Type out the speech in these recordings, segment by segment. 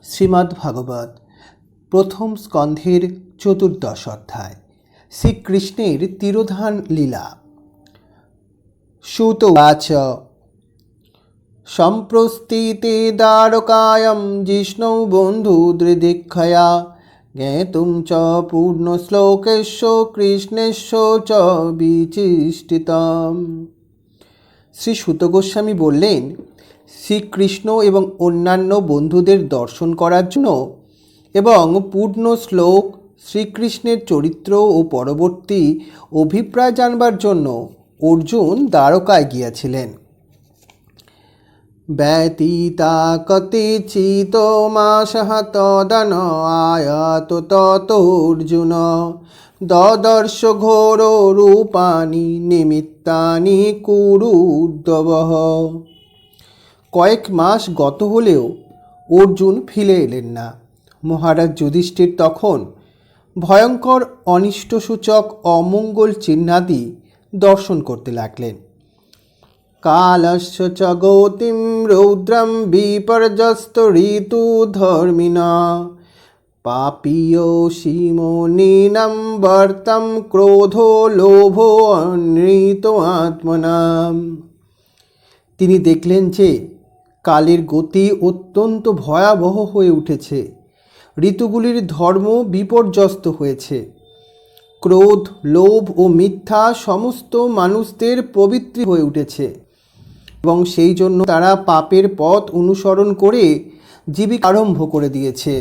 শ্রীমদ্ভাগবত প্রথম স্কন্ধের 14 অধ্যায় শ্রীকৃষ্ণের তিরোধান লীলা। সুত উবাচ সম্প্রস্थिতে দ্বারকায়াং জিষ্ণৌ বন্ধুদৃদিক্ষয়া জ্ঞাতুং চ পূর্ণশ্লোকেস্য কৃষ্ণেস্য চ বিচিষ্টিতম। শ্রী সুত গোস্বামী বললেন, শ্রীকৃষ্ণ এবং অন্যান্য বন্ধুদের দর্শন করার জন্য এবং পূর্ণ শ্লোক শ্রীকৃষ্ণের চরিত্র ও পরবর্তী অভিপ্রায় জানবার জন্য অর্জুন দ্বারকায় গিয়াছিলেন। ব্যতীতা কতিচিৎ মাসঃ তদন আয়াত তত অর্জুন দদর্শ ঘোর রূপানি নিমিত্তানি কুরুদ্ধবঃ। কয়েক মাস গত হলেও অর্জুন ফিরে এলেন না। মহারাজ যুধিষ্ঠির তখন ভয়ঙ্কর অনিষ্টসূচক অমঙ্গল চিহ্নাদি দর্শন করতে লাগলেন। কালস্য চ গতিম রৌদ্রম বিপর্যস্ত ঋতু ধর্মিণা পাপীয় সীমনীনাম বর্তম ক্রোধো লোভো অনৃত আত্মনাম। তিনি দেখলেন যে কালের গতি অত্যন্ত ভয়াবহ হয়ে উঠেছে, ঋতুগুলির ধর্ম বিপর্যস্ত হয়েছে, ক্রোধ, লোভ ও মিথ্যা সমস্ত মানুষদের প্রবৃত্তি হয়ে উঠেছে এবং সেই জন্য তারা পাপের পথ অনুসরণ করে জীবিকা আরম্ভ করে দিয়েছে।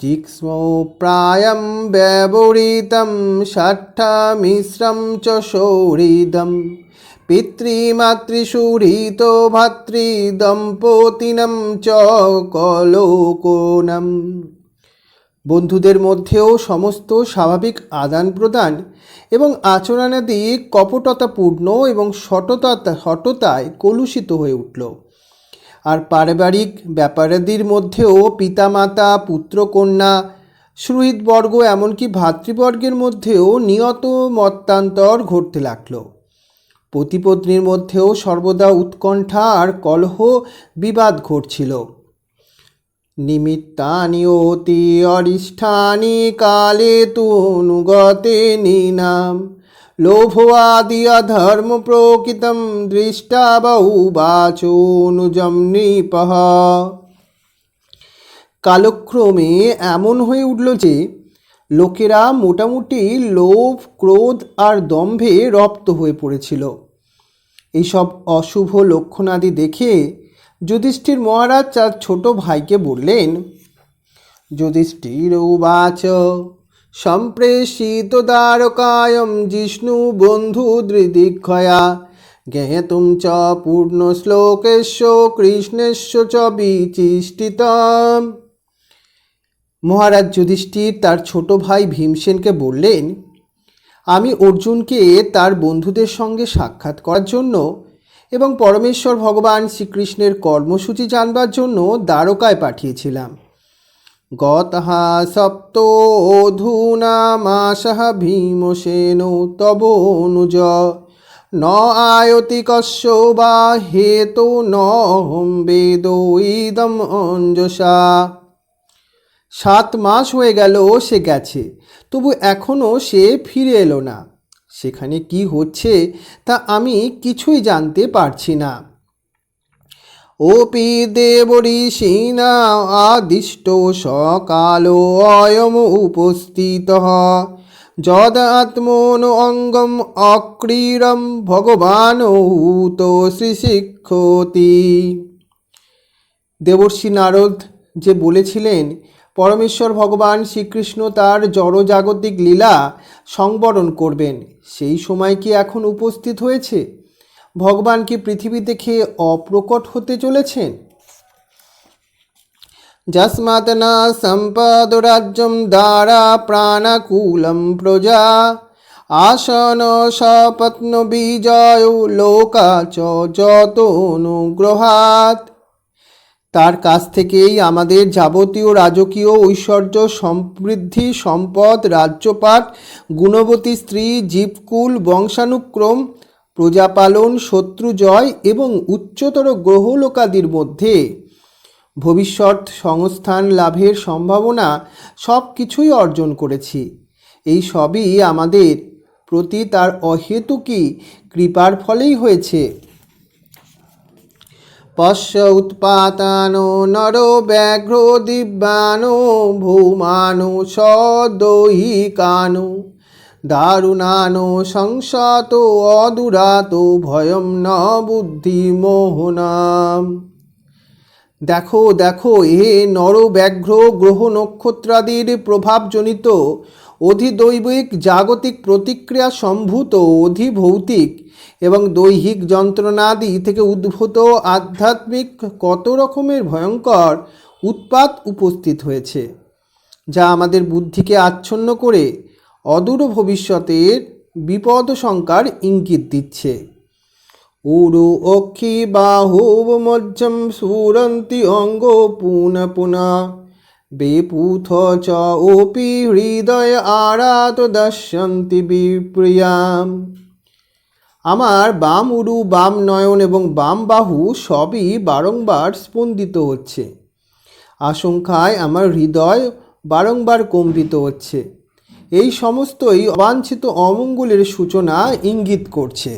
জিক্ষ্ম প্রায়ম ব্যবহৃতম ষাঠা মিশ্রম চ সৌহৃদম পিতৃমাতৃসুহৃত ভাতৃদম্পতিনম চ কলোকোনম। বন্ধুদের মধ্যেও সমস্ত স্বাভাবিক আদান প্রদান এবং আচরণাদি কপটতাপূর্ণ এবং সটতায় কলুষিত হয়ে উঠল। আর পারিবারিক ব্যাপারাদির মধ্যেও পিতামাতা পুত্রকন্যা সুহৃদবর্গ এমনকি ভাতৃবর্গের মধ্যেও নিয়ত মতান্তর ঘটতে লাগল। পতিপত্নীর মধ্যেও সর্বদা উৎকণ্ঠা আর কলহ বিবাদ ঘটছিল। নিমিত্তানি অতি অরিষ্ঠানি কালে তু অনুগতে নিনাম লোভোয়াদি অধর্ম প্রকৃতম দৃষ্টা বাহুবাচোনুজম নৃপঃ। কালক্রমে এমন হয়ে উঠল যে লোকেরা মোটামুটি লোভ, ক্রোধ আর দম্ভে রপ্ত হয়ে পড়েছিল। এইসব অশুভ লক্ষণাদি দেখে যুধিষ্ঠির মহারাজ তার ছোট ভাইকে বললেন, যুধিষ্ঠির উবাচ সম্প্রেষিত দ্বারকায়ং জিষ্ণু বন্ধুদৃদিক্ষয়া জ্ঞাতুং চ পূর্ণ শ্লোকেস্য কৃষ্ণেস্য চ বিচিষ্টিতম। মহারাজ যুধিষ্ঠির তার ছোট ভাই ভীমসেনকে বললেন, আমি অর্জুনকে তার বন্ধুদের সঙ্গে সাক্ষাৎ করার জন্য এবং পরমেশ্বর ভগবান শ্রীকৃষ্ণের কর্মসূচি জানবার জন্য দ্বারকায় পাঠিয়েছিলাম। গতঃ সপ্তো অধুনা মাসঃ ভীমসেন তব অনুজ ন আয়তি কস্য বা হেতো নহম বেদ ইদম অঞ্জসা। 7 মাস হয়ে গেল সে গেছে, তবু এখনও সে ফিরে এলো না। সেখানে কি হচ্ছে তা আমি কিছুই জানতে পারছি না। ওপি দেব ঋষিণা আদিষ্ট সকালো অয়ম উপস্থিতঃ যদাত্মনো অঙ্গম অক্রীড়ম ভগবান হুত শ্রীশিক্ষতি। দেবর্ষি নারদ যে বলেছিলেন পরমেশ্বর ভগবান শ্রীকৃষ্ণ তার জড়জাগতিক লীলা সংবরণ করবেন, সেই সময় কি এখন উপস্থিত হয়েছে? ভগবান কি পৃথিবী দেখে অপ্রকট হতে চলেছেন? যস্মাৎ না সম্পদ রাজ্যম দ্বারা প্রাণাকুলম প্রজা আসন সপত্ন বিজয় লোকা চ যত অনুগ্রহাৎ। তার কাছ থেকেই আমাদের যাবতীয় রাজকীয় ঐশ্বর্য, সমৃদ্ধি, সম্পদ, রাজ্যপাট, গুণবতী স্ত্রী, জীবকুল, বংশানুক্রম, প্রজাপালন, শত্রু জয় এবং উচ্চতর গ্রহলোকাদির মধ্যে ভবিষ্যৎ সংস্থান লাভের সম্ভাবনা সব কিছুই অর্জন করেছি। এই সবই আমাদের প্রতি তার অহেতুকী কৃপার ফলেই হয়েছে। পশ্য উৎপাতানো নরো ব্যাঘ্র দিব্যানো ভৌমানো সদৈহিকানো দারুণানো সংশত অদূরাত ভয়ম ন বুদ্ধিমোহনাম। দেখো দেখো, এ নরব্যাঘ্র গ্রহ নক্ষত্রাদির প্রভাবজনিত অধিদৈবিক জাগতিক প্রতিক্রিয়া সম্ভূত অধিভৌতিক এবং দৈহিক যন্ত্রণাদি থেকে উদ্ভূত আধ্যাত্মিক কত রকমের ভয়ঙ্কর উৎপাত উপস্থিত হয়েছে, যা আমাদের বুদ্ধিকে আচ্ছন্ন করে অদূর ভবিষ্যতের বিপদশঙ্কার ইঙ্গিত দিচ্ছে। উরু অক্ষি বাহুব মজ্জম সুরন্তি অঙ্গ পুন পুনা বেপুথ চ ওপি হৃদয় আরাত দশ্যন্তি বিপ্রিয়াম। আমার বাম উরু, বাম নয়ন এবং বাম বাহু সবই বারংবার স্পন্দিত হচ্ছে। আশঙ্কায় আমার হৃদয় বারংবার কম্পিত হচ্ছে। এই সমস্তই অবাঞ্ছিত অমঙ্গলের সূচনা ইঙ্গিত করছে।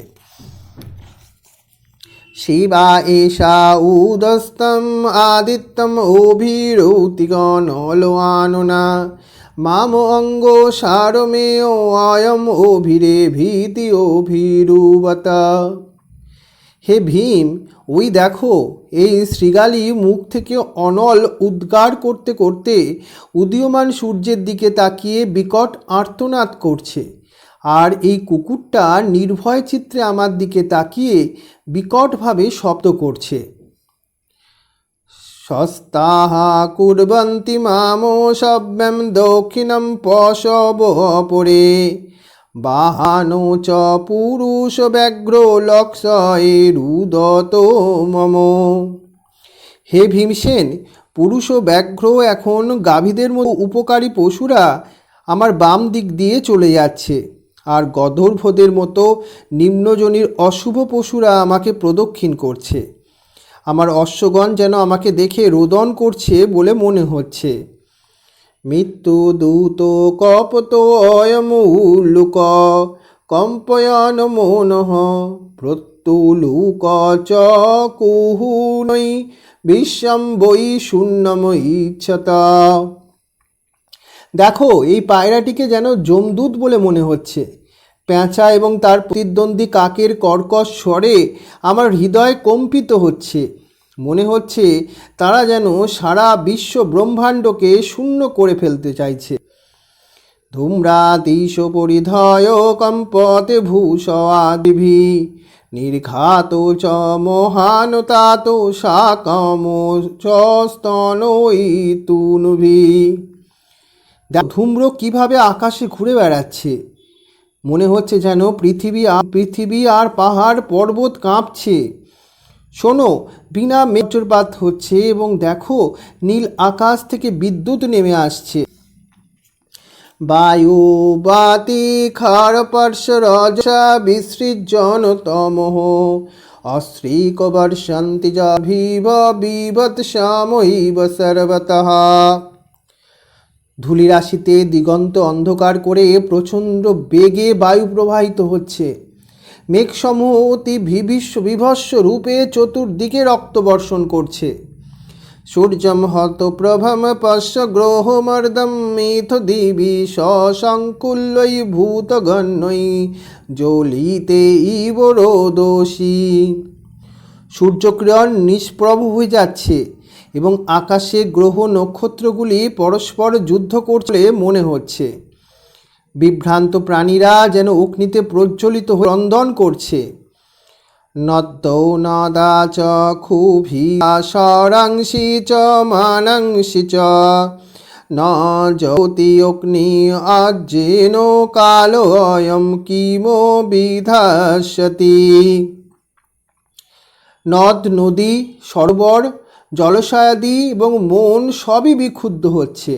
শিবা এষা উদস্তম আদিত্যম অভিরৌতিগণলোয়াননা মাম অঙ্গ সারমেয় অয়ম অভিরে ভীতি অভিরুবত। হে ভীম, ওই দেখো, এই শৃগালী মুখ থেকে অনল উদ্গার করতে করতে উদীয়মান সূর্যের দিকে তাকিয়ে বিকট আর্তনাদ করছে। আর এই কুকুরটা নির্ভয় চিত্রে আমার দিকে তাকিয়ে বিকটভাবে শব্দ করছে। সস্তাহা কুর্বন্তি মামো সব্যম দক্ষিণম পশব অপরে বাহানো চ পুরুষ ব্যাঘ্র লক্ষ্যে রুদত মম। হে ভীমসেন, পুরুষ ও ব্যাঘ্র এখন গাভীদের মতো উপকারী পশুরা আমার বাম দিক দিয়ে চলে যাচ্ছে, আর গধর্ভদের মতো নিম্নজনীর অশুভ পশুরা আমাকে প্রদক্ষিণ করছে। আমার অশ্বগণ যেন আমাকে দেখে রোদন করছে বলে মনে হচ্ছে। মৃত্যু দূত কপত অয়ম উল্লুক কম্পয়ন মনঃ প্রত্যুলুক চ কুহুনৈ বিশ্বম বৈ শূন্যমইচ্ছত। দেখো, এই পায়রাটিকে যেন যমদূত বলে মনে হচ্ছে। পেঁচা এবং তার প্রতিদ্বন্দ্বী কাকের কর্কশ স্বরে আমার হৃদয় কম্পিত হচ্ছে। মনে হচ্ছে তারা যেন সারা বিশ্ব ব্রহ্মাণ্ডকে শূন্য করে ফেলতে চাইছে। ধূম্রাতিশ পরিধয় কম্পতে ভূষ আদিভি নির্ঘাত চ মহানতাত শাকম চ স্তনয়িতুনভি। ধূম্র কিভাবে আকাশে ঘুরে বেড়াচ্ছে। মনে হচ্ছে যেন পৃথিবী আর পাহাড় পর্বত কাঁপছে। শোনো, বিনা বজ্রপাত হচ্ছে এবং দেখো, নীল আকাশ থেকে বিদ্যুৎ নেমে আসছে। বায়ু বাতি খারপর্শ রজসা বিসৃজন তমঃ অশ্রিক বর্ষন্তি জাভিব বিবৎ শ্যামৈব সর্বতঃ। ধূলিরাশিতে দিগন্ত অন্ধকার করে প্রচণ্ড বেগে বায়ু প্রবাহিত হচ্ছে। মেঘসমূহ অতি বিভৎস রূপে চতুর্দিকে রক্ত বর্ষণ করছে। সূর্যম হত প্রভম পশ্য গ্রহমর্দম মিথ দিবি সশঙ্কুল্যৈ ভূতগণ্যৈ জ্বলিতে ইব রোদসী। সূর্যকিরণ নিষ্প্রভ হয়ে যাচ্ছে এবং আকাশে গ্রহ নক্ষত্রগুলি পরস্পর যুদ্ধ করছে মনে হচ্ছে। বিভ্রান্ত প্রাণীরা যেন অগ্নিতে প্রজ্বলিত হয়ে রন্ধন করছে। নদ্যৌ নদা চ খুভিয়া সরাংসি চ মানাংসি চ ন জ্যোতি অগ্নি আজ্যেন কালো অয়ম কিমো বিধাস্যতি। নদ নদী সরোবর জলাশয়াদি এবং মন সবই বিক্ষুব্ধ হচ্ছে।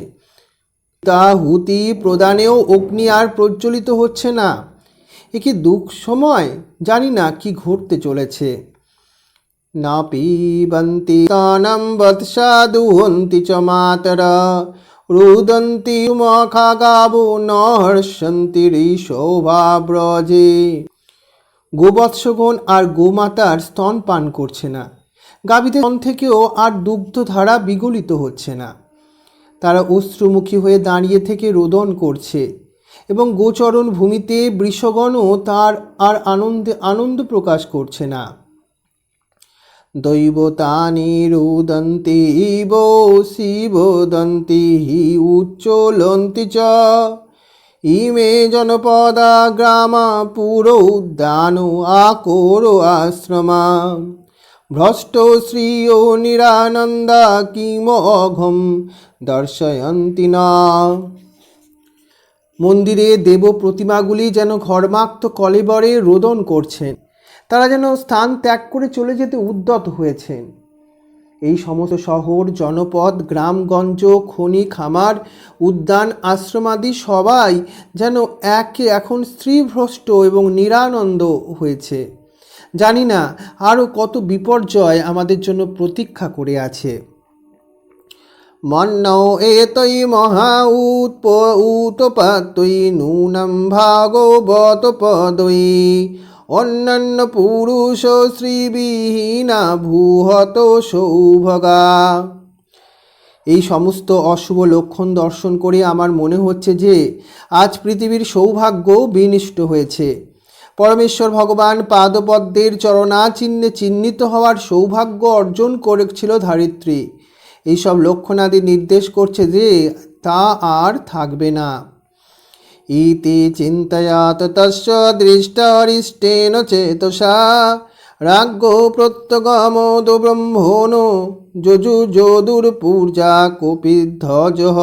হুতি প্রদানেও অগ্নি আর প্রজ্বলিত হচ্ছে না। এ কি দুঃখ সময়, জানি না কি ঘটতে চলেছে। না পিবন্তি তানম বৎসা দুহন্তি চ মাতরা রুদন্তি মখা গাবো ন হর্ষন্তি ঋষভাব্রজে। গোবৎসগণ আর গোমাতার স্তন পান করছে না, গাভীদের স্তন থেকেও আর দুগ্ধধারা বিগলিত হচ্ছে না। তারা অশ্রুমুখী হয়ে দাঁড়িয়ে থেকে রোদন করছে এবং গোচরণ ভূমিতে বৃষগণও তার আর আনন্দ প্রকাশ করছে না। দৈবতানি রুদন্তি ইব শিবদন্তি হি উচ্চলন্তি চ ইমে জনপদা গ্রামা পুরো উদ্যান আকোর আশ্রমা ভ্রষ্ট শ্রিয় নিরানন্দা কিম অঘম দর্শয়ন্তি না। মন্দিরে দেব প্রতিমাগুলি যেন ঘর্মাক্ত কলেবরে রোদন করছেন, তারা যেন স্থান ত্যাগ করে চলে যেতে উদ্যত হয়েছেন। এই সমস্ত শহর, জনপদ, গ্রামগঞ্জ, খনি, খামার, উদ্যান, আশ্রমাদি সবাই যেন এখন স্ত্রীভ্রষ্ট এবং নিরানন্দ হয়েছে। জানি না আরও কত বিপর্যয় আমাদের জন্য প্রতীক্ষা করে আছে। মন্নৌ এতৈ মহা উৎপত্তৈ নূনম ভাগবত পদৈ অন্যান্য পুরুষ শ্রীবিহীনা ভূহত সৌভগা। এই সমস্ত অশুভ লক্ষণ দর্শন করে আমার মনে হচ্ছে যে আজ পৃথিবীর সৌভাগ্য বিনষ্ট হয়েছে। পরমেশ্বর ভগবান পাদপদ্মের চরণাচিহ্নে চিহ্নিত হওয়ার সৌভাগ্য অর্জন করেছিল ধরিত্রী। এইসব লক্ষণাদি নির্দেশ করছে যে তা আর থাকবে না। ইতি চিন্তয়াত তস্য দৃষ্টারিষ্টেন চেতসা রাজ্ঞো প্রত্যগমোদ ব্রহ্মণো যজুর্যোদুর পূজা কপিধ্বজঃ।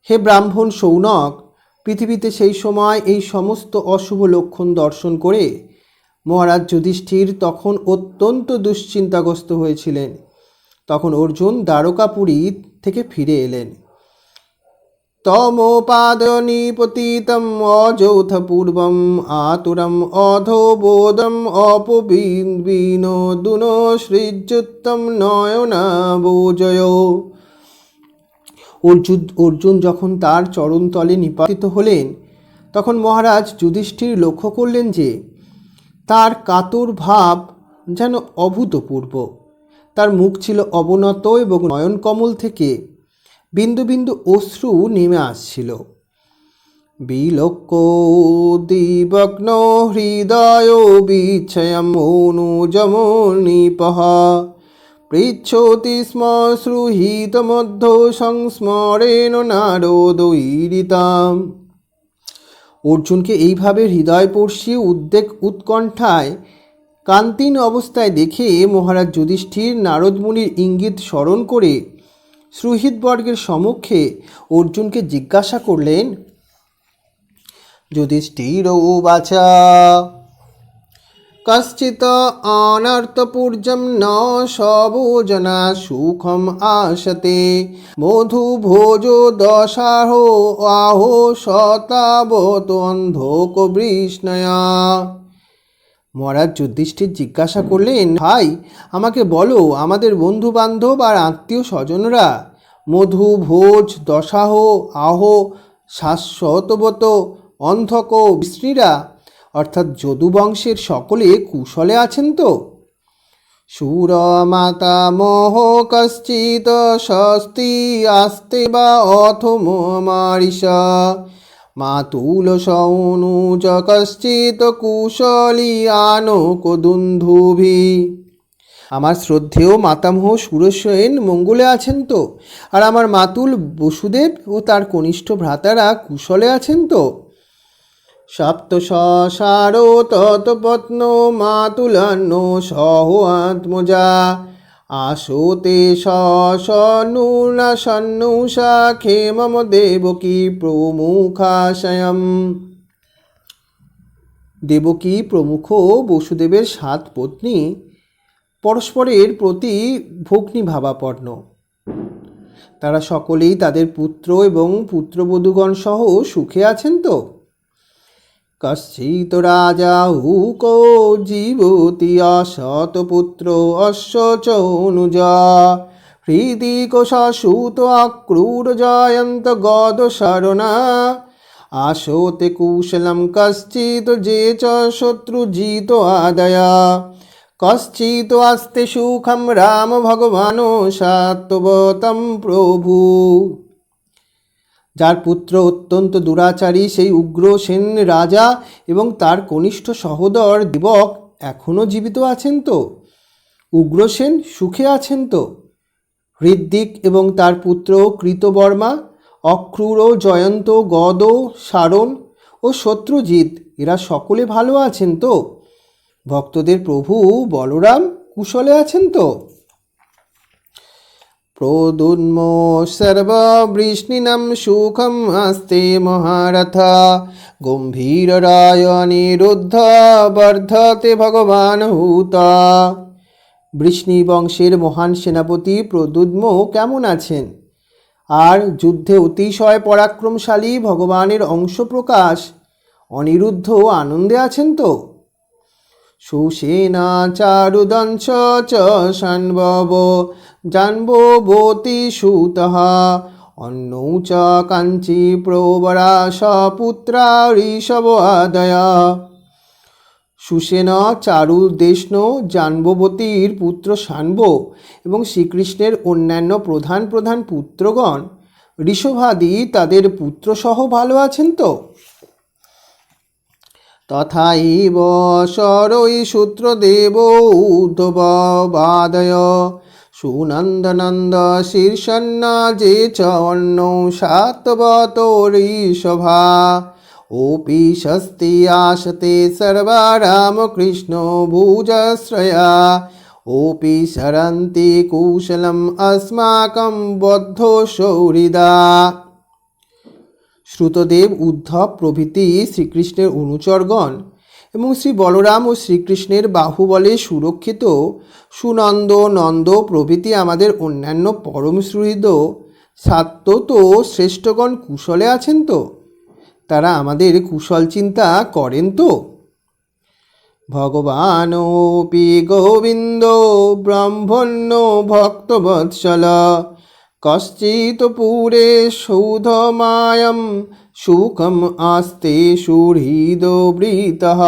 হে ব্রাহ্মণ শৌনক, পৃথিবীতে সেই সময় এই সমস্ত অশুভ লক্ষণ দর্শন করে মহারাজ যুধিষ্ঠির তখন অত্যন্ত দুশ্চিন্তাগ্রস্ত হয়েছিলেন। তখন অর্জুন দ্বারকাপুরী থেকে ফিরে এলেন। তমোপাদনিপতিতম অযৌথ পূর্বম আতুরম অধোবোধম অপবিনোদুন শ্রীযুক্তম নয়নাবোজয়। অর্জুন যখন তার চরণতলে নিপাতিত হলেন, তখন মহারাজ যুধিষ্ঠির লক্ষ্য করলেন যে তার কাতর ভাব যেন অভূতপূর্ব। তার মুখ ছিল অবনত এবং নয়নকমল থেকে বিন্দু বিন্দু অশ্রু নেমে আসছিল। বিলোক্য দিবগ্ন হৃদয় বিচ্ছয়ম অনুজমনিপহ পৃচ্ছতি স্ম শ্রুহিত মধ্য সংস্মরেণ নারদৈরিতাম। অর্জুনকে এইভাবে হৃদয়স্পর্শী উদ্বেগ উৎকণ্ঠায় কান্তিন অবস্থায় দেখে মহারাজ যুধিষ্ঠির নারদ মুনির ইঙ্গিত স্মরণ করে সুহৃদবর্গের সম্মুখে অর্জুনকে জিজ্ঞাসা করলেন। যুধিষ্ঠির উবাচ কশ্চিৎ অনর্থপূর্জম ন সভোজনা সুখম আশতে মধু ভোজো দশাহো আহো শতাবত অন্ধক বৃষ্ণয়া। মহারাজ যুধিষ্ঠির জিজ্ঞাসা করলেন, ভাই আমাকে বলো, আমাদের বন্ধু বান্ধব আর আত্মীয় স্বজনরা মধু ভোজ দশাহ আহ শাশ্বতবত অন্ধক বৃষ্ণীরা অর্থাৎ যদুবংশের সকলে কুশলে আছেন তো? সুর মাতা মোহ কশ্চিৎ স্বস্তি আস্তে বা অথম মারিষা মাতুল সৌনুজ কশ্চিৎ কুশলী আনক দুন্ধুভি। আমার শ্রদ্ধেয় মাতামহ সুরসেন মঙ্গলে আছেন তো? আর আমার মাতুল বসুদেব ও তার কনিষ্ঠ ভ্রাতারা কুশলে আছেন তো? সপ্তশারো তৎপত্ন মাতুলান্ন সহ আত্মজা আসোতে সনুনা সন্নুষা ক্ষেমম দেবকী প্রমুখাশয়ম। দেবকী প্রমুখ বসুদেবের 7 পত্নী পরস্পরের প্রতি ভগ্নীভাবাপন্ন। তারা সকলেই তাদের পুত্র এবং পুত্রবধূগণ সহ সুখে আছেন তো? কশ্চিৎ রাজা হুকো জীবতি অশতপুত্র অশ্ব চনুজা হৃদিকোষাসুত অক্রূর জয়ন্ত গদ শরণা আশোতে কুশলম কশ্চিৎ যে চ শত্রুজিত আদয়া কশ্চিৎ আস্তে সুখম রাম ভগবান সাত্বতম প্রভু। যার পুত্র অত্যন্ত দুরাচারী সেই উগ্রসেন রাজা এবং তার কনিষ্ঠ সহোদর দেবক এখনও জীবিত আছেন তো? উগ্রসেন সুখে আছেন তো? হৃদ্দিক এবং তার পুত্র কৃতবর্মা, অক্রূর, জয়ন্ত, গদ, সারণ ও শত্রুজিৎ এরা সকলে ভালো আছেন তো? ভক্তদের প্রভু বলরাম কুশলে আছেন তো? প্রদুন্ম সর্ববৃষ্ণিনম সুখম আস্তে মহারথ গম্ভীর রায় নিরুদ্ধ বর্ধতে ভগবান হুতা। বৃষ্ণি বংশের মহান সেনাপতি প্রদ্যুম্ন কেমন আছেন? আর যুদ্ধে অতিশয় পরাক্রমশালী ভগবানের অংশপ্রকাশ অনিরুদ্ধ আনন্দে আছেন তো? সুসেনা চারুদংশ চ সান্বব জান্ববতী সুতঃ অন্নৌ চ কাঞ্চী প্রবরাস পুত্রা ঋষভ আদয়া। সুসেন, চারুদেষ্ণ, জাম্ববতীর পুত্র সান্ব এবং শ্রীকৃষ্ণের অন্যান্য প্রধান প্রধান পুত্রগণ ঋষভাদি তাদের পুত্রসহ ভালো আছেন তো? তথাইব শরৈ সূত্রদেব উদ্ধব বাদয় সুনন্দনন্দ শীর্ষন্না যে চ অন্নৌ সাত্বত ঋষভা ওপি শস্তি আশতে সর্বা রামকৃষ্ণ ভুজশ্রয়া ওপি সরন্তি কুশলম अस्माकं বদ্ধ সৌহৃদা। শ্রুতদেব, উদ্ধব প্রভৃতি শ্রীকৃষ্ণের অনুচরগণ এবং শ্রী বলরাম ও শ্রীকৃষ্ণের বাহুবলে সুরক্ষিত সুনন্দ, নন্দ প্রভৃতি আমাদের অন্যান্য পরম সুহৃদ সাত্ত্বত শ্রেষ্ঠগণ কুশলে আছেন তো? তারা আমাদের কুশল চিন্তা করেন তো? ভগবানোপি গোবিন্দ ব্রহ্মণ্য ভক্তবৎসল কশ্চিৎ পুরে সৌধমায়ম সুখম আস্তে সুহৃদবৃতঃ।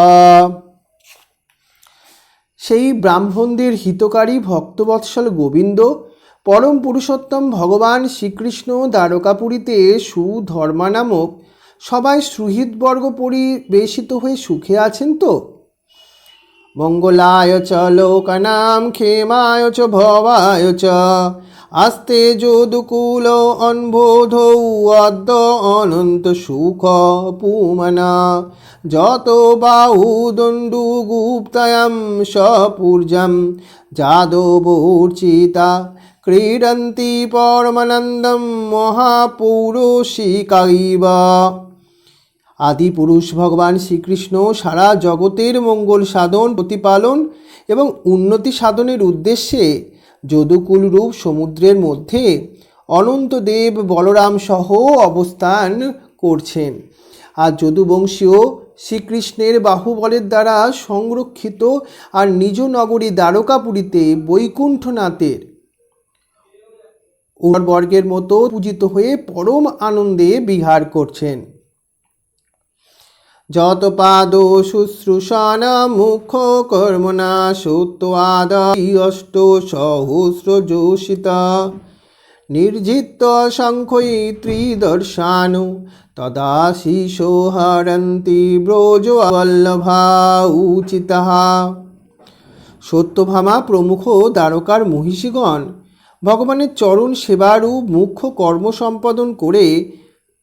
সেই ব্রাহ্মণদের হিতকারী ভক্তবৎসল গোবিন্দ পরম পুরুষোত্তম ভগবান শ্রীকৃষ্ণ দ্বারকাপুরীতে সুধর্মা নামক সবাই সুহৃদবর্গ পরিবেশিত হয়ে সুখে আছেন তো? মঙ্গলায় চ লোকানাম ক্ষেমায় চ ভবায় চ আস্তে যদুকুল অনবোধৌ অদ্য অনন্ত সুখ পুমনা যত বাহুদণ্ডু গুপ্তায়াম সপূর্জম যাদবর্চিতা ক্রীডন্তি পরমানন্দম মহাপুরুষিকাইব। আদি পুরুষ ভগবান শ্রীকৃষ্ণ সারা জগতের মঙ্গল সাধন, প্রতিপালন এবং উন্নতি সাধনের উদ্দেশ্যে যদুকুল রূপ সমুদ্রের মধ্যে অনন্তদেব বলরাম সহ অবস্থান করছেন। আর যদুবংশীয় শ্রীকৃষ্ণের বাহুবলের দ্বারা সংরক্ষিত আর নিজ নগরী দ্বারকাপুরীতে বৈকুণ্ঠনাথের বর্গের মতো পূজিত হয়ে পরম আনন্দে বিহার করছেন। যত পাদ শুশ্রূষণ মুখ কর্মণা সত্যাদি অষ্ট সহস্র যোষিতা নির্জিত সংখ্যৈ ত্রিদর্শানু তদা শিশো হরন্তি ব্রজ বল্লভা উচিতঃ। সত্যভামা প্রমুখ দ্বারকার মহিষীগণ ভগবানের চরণ সেবারূপ মুখ্য কর্ম সম্পাদন করে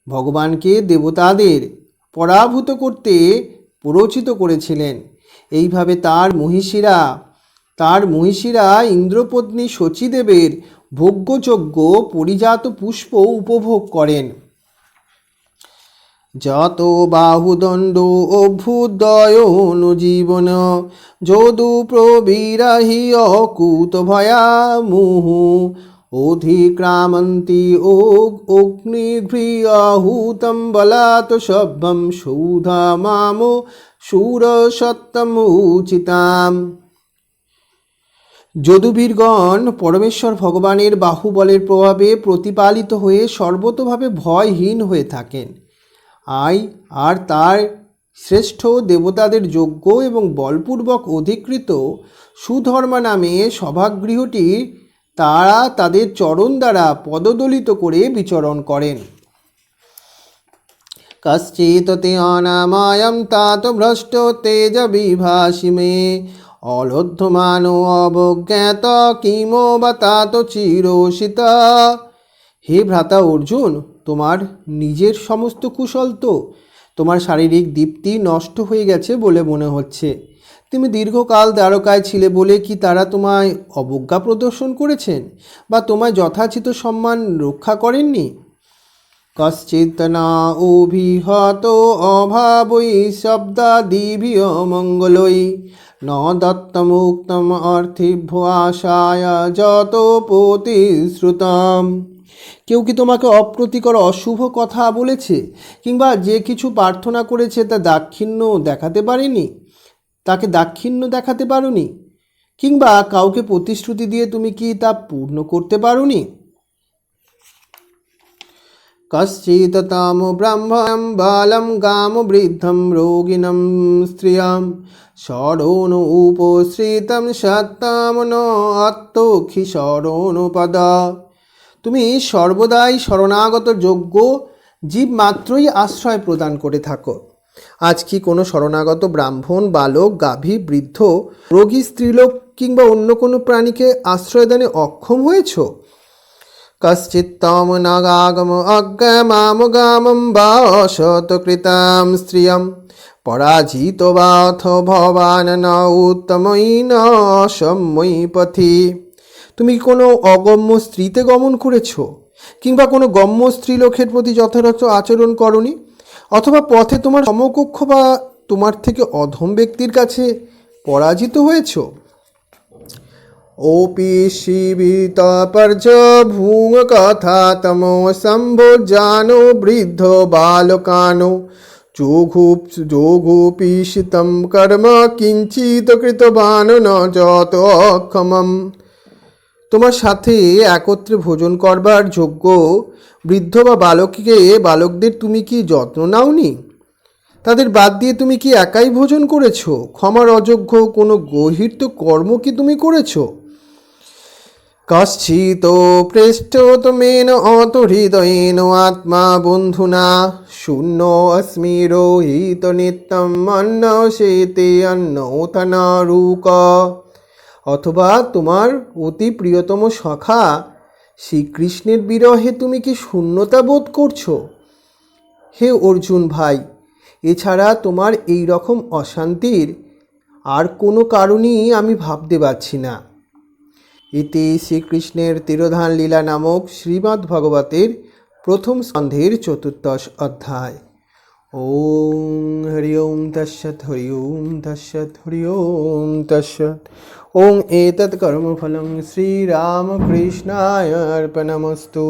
ভগবানকে দেবতাদের পরাভূত করতে প্ররোচিত করেছিলেন। এইভাবে তার মহিষীরা ইন্দ্রপত্নী শচীদেবের ভোগ্যযোগ্য পরিজাত পুষ্প উপভোগ করেন। যত বাহুদণ্ড অভ্যুদয় অনুজীবন যদু প্রবীরাহি অকুত ভয়া মুহু অধিক্রামন্তি অগ্নিঘ্রিয়াহুতম বলাত সভ্যম সৌধা মামো সুরসত্তম উচিতাম। যদুবীরগণ পরমেশ্বর ভগবানের বাহুবলের প্রভাবে প্রতিপালিত হয়ে সর্বতোভাবে ভয়হীন হয়ে থাকেন। আর তার শ্রেষ্ঠ দেবতাদের যোগ্য এবং বলপূর্বক অধিকৃত সুধর্মা নামে সভাগৃহটি তারা তাদের চরণ দ্বারা পদদলিত করে বিচরণ করেন। কশ্চিৎ তে অনামায়ম তাত ভ্রষ্ট তেজ বিভাসি মে অলব্ধমানো অবজ্ঞাত কিমো বা তাত চিরোষিত। হে ভ্রাতা অর্জুন, তোমার নিজের সমস্ত কুশল তো? তোমার শারীরিক দীপ্তি নষ্ট হয়ে গেছে বলে মনে হচ্ছে। তুমি দীর্ঘকাল দ্বারকায় ছিলে বলে কি তারা তোমায় অবজ্ঞা প্রদর্শন করেছেন বা তোমায় যথাচিত সম্মান রক্ষা করেননি? কশ্চিৎ না অভিহত অভাবৈ শব্দাদিভি অমঙ্গলৈ ন দত্তমুক্তম অর্থেভ্যো আশায় যত প্রতিশ্রুতম। কেউ কি তোমাকে অপ্রীতিকর অশুভ কথা বলেছে কিংবা যে কিছু প্রার্থনা করেছে তাকে দাক্ষিণ্য দেখাতে পারোনি, কিংবা কাউকে প্রতিশ্রুতি দিয়ে তুমি কি তা পূর্ণ করতে পারোনি? কশ্চিৎ তাম ব্রাহ্মণ বালম গাম বৃদ্ধম রোগিণম স্ত্রিয়াম শরণ উপশ্রিতম সত্তম ন আত্মক্ষি শরণপদ। তুমি সর্বদাই শরণাগত যোগ্য জীব মাত্রই আশ্রয় প্রদান করে থাকো। আজ কি কোনো শরণাগত ব্রাহ্মণ, বালক, গাভী, বৃদ্ধ, রোগী, স্ত্রীলোক কিংবা অন্য কোনো প্রাণীকে আশ্রয়দানে অক্ষম হয়েছ? কশ্চিত্তম নাগাগম অজ্ঞামামগামম বা অসৎকৃতাম স্ত্রিয়ম পরাজিত বা অথ ভবান ন উত্তমৈ ন অসম্যৈ পথি। তুমি কোনো অগম্য স্ত্রীতে গমন করেছ, কিংবা কোনো গম্য স্ত্রীলোকের প্রতি যথাযথ আচরণ করনি, অথবা পথে তোমার সমকক্ষ বা তোমার থেকে অধম ব্যক্তির কাছে পরাজিত হয়েছ। ওপি শিবিত পর্য ভূং কথা তমো সম্ভোজানো বৃদ্ধ বালকানো যোগুপীশিতম কর্ম কিঞ্চিত কৃতবান ন যত অক্ষমম। তোমার সাথে একত্রে ভোজন করবার যোগ্য বৃদ্ধ বা বালকদের তুমি কি যত্ন নাওনি? তাদের বাদ দিয়ে তুমি কি একাই ভোজন করেছ? ক্ষমার অযোগ্য কোনো গর্হিত কর্ম কি তুমি করেছ? কশ্চিৎ পৃষ্ঠতমেন অত হৃদয়েন আত্মা বন্ধুনা শূন্য অস্মি রোহিত নিত্যম অন্ন সেতে অন্নতনারুক। অথবা তোমার অতি প্রিয়তম সখা শ্রীকৃষ্ণের বিরহে তুমি কি শূন্যতা বোধ করছো? হে অর্জুন ভাই, এছাড়া তোমার এই রকম অশান্তির আর কোনো কারণই আমি ভাবতে পারছি না। ইতি শ্রীকৃষ্ণের তিরোধান লীলা নামক শ্রীমদ্ ভাগবতের প্রথম স্কন্ধের ৪র্দশ অধ্যায়। ওম হরি ওম তৎসৎ হরি ওম তৎসৎ হরি ওম তৎসৎ। ওং এতৎ কর্মফলং শ্রীরামকৃষ্ণায় অর্পণমস্তু।